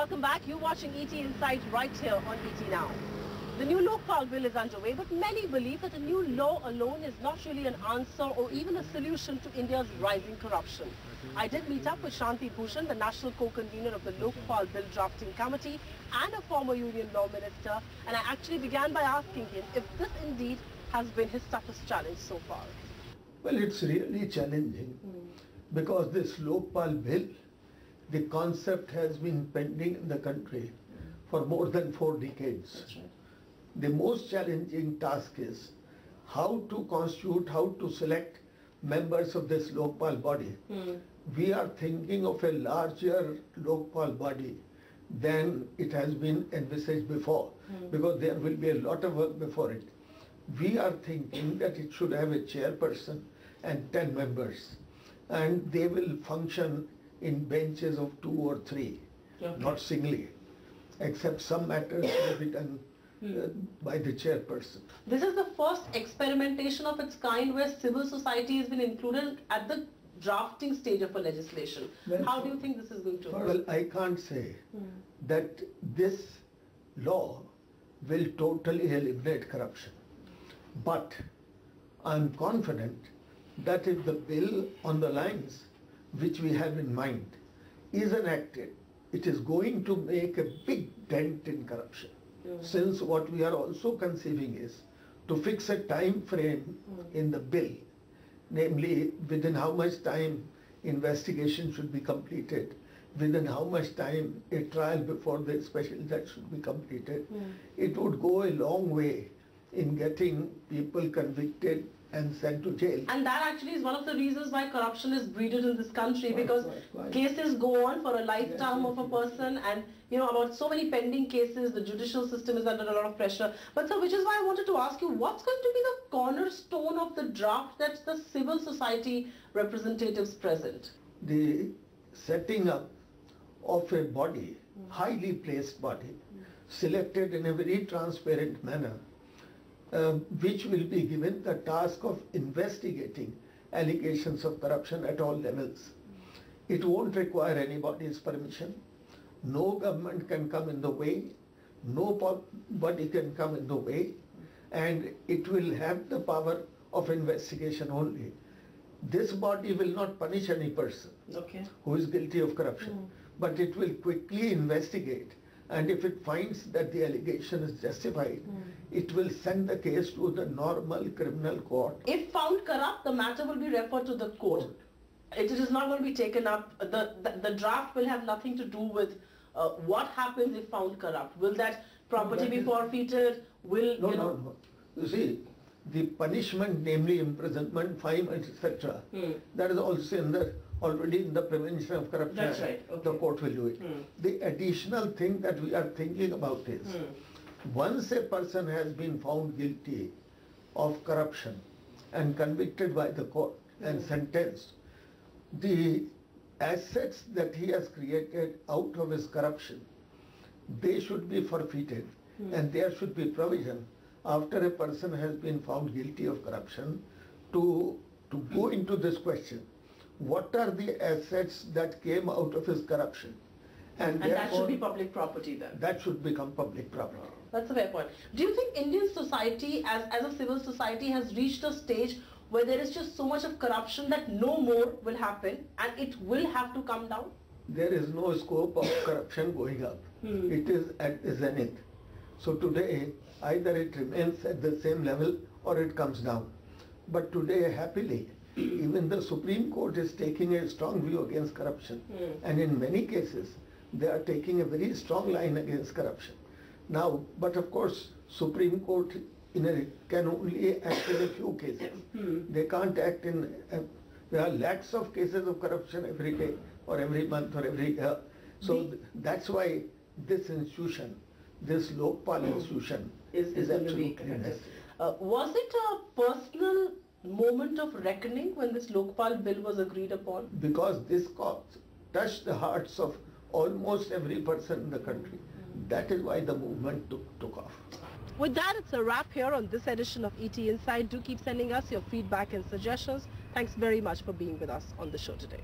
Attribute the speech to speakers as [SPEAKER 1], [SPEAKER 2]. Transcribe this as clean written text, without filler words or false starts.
[SPEAKER 1] Welcome back. You're watching ET Insight right here on ET Now. The new Lokpal bill is underway, but many believe that a new law alone is not really an answer or even a solution to India's rising corruption. I did meet up with Shanti Bhushan, the national co-convener of the Lokpal Bill Drafting Committee and a former Union Law Minister, and I actually began by asking him if this indeed has been his toughest challenge so far.
[SPEAKER 2] Well, it's really challenging because this Lokpal bill, the concept has been pending in the country for more than 4 decades.
[SPEAKER 1] That's right.
[SPEAKER 2] The most challenging task is how to constitute, how to select members of this Lokpal body. We are thinking of a larger Lokpal body than it has been envisaged before because there will be a lot of work before it. We are thinking that it should have a chairperson and 10 members, and they will function in benches of 2 or 3, not singly, except some matters will be done by the chairperson.
[SPEAKER 1] This is the first experimentation of its kind where civil society has been included at the drafting stage of a legislation.
[SPEAKER 2] Well,
[SPEAKER 1] how do you think this is going to work?
[SPEAKER 2] Well, I can't say that this law will totally eliminate corruption, but I'm confident that if the bill on the lines which we have in mind is enacted, it is going to make a big dent in corruption. Since what we are also conceiving is to fix a time frame in the bill, namely within how much time investigation should be completed, within how much time a trial before the special judge should be completed. It would go a long way in getting people convicted and sent to jail.
[SPEAKER 1] And that actually is one of the reasons why corruption is breeded in this country, because cases go on for a lifetime of a person, and about so many pending cases, the judicial system is under a lot of pressure. But sir, which is why I wanted to ask you, what's going to be the cornerstone of the draft that the civil society representatives present?
[SPEAKER 2] The setting up of a body, highly placed body, selected in a very transparent manner, which will be given the task of investigating allegations of corruption at all levels. It won't require anybody's permission. No government can come in the way. No body can come in the way. And it will have the power of investigation only. This body will not punish any person who is guilty of corruption, but it will quickly investigate. And if it finds that the allegation is justified, it will send the case to the normal criminal court.
[SPEAKER 1] If found corrupt, the matter will be referred to the court. It is not going to be taken up. The draft will have nothing to do with what happens if found corrupt. Will that property be forfeited?
[SPEAKER 2] No. You see, the punishment, namely imprisonment, fine, etc., that is also already in the Prevention of Corruption.
[SPEAKER 1] That's right.
[SPEAKER 2] The court will do it. The additional thing that we are thinking about is, once a person has been found guilty of corruption and convicted by the court and sentenced, the assets that he has created out of his corruption, they should be forfeited, and there should be provision after a person has been found guilty of corruption to go into this question. What are the assets that came out of his corruption?
[SPEAKER 1] And that should be public property then?
[SPEAKER 2] That should become public property.
[SPEAKER 1] That's a fair point. Do you think Indian society, as a civil society, has reached a stage where there is just so much of corruption that no more will happen and it will have to come down?
[SPEAKER 2] There is no scope of corruption going up. It is at the zenith. So today, either it remains at the same level or it comes down. But today, happily, even the Supreme Court is taking a strong view against corruption. And in many cases, they are taking a very strong line against corruption. Now, but of course, Supreme Court can only act in a few cases. They can't act in, there are lakhs of cases of corruption every day or every month or every year. So that's why this institution, this Lokpal institution is absolutely necessary.
[SPEAKER 1] Was it a personal moment of reckoning when this Lokpal bill was agreed upon?
[SPEAKER 2] Because this touched the hearts of almost every person in the country. That is why the movement took off.
[SPEAKER 1] With that, it's a wrap here on this edition of ET Inside. Do keep sending us your feedback and suggestions. Thanks very much for being with us on the show today.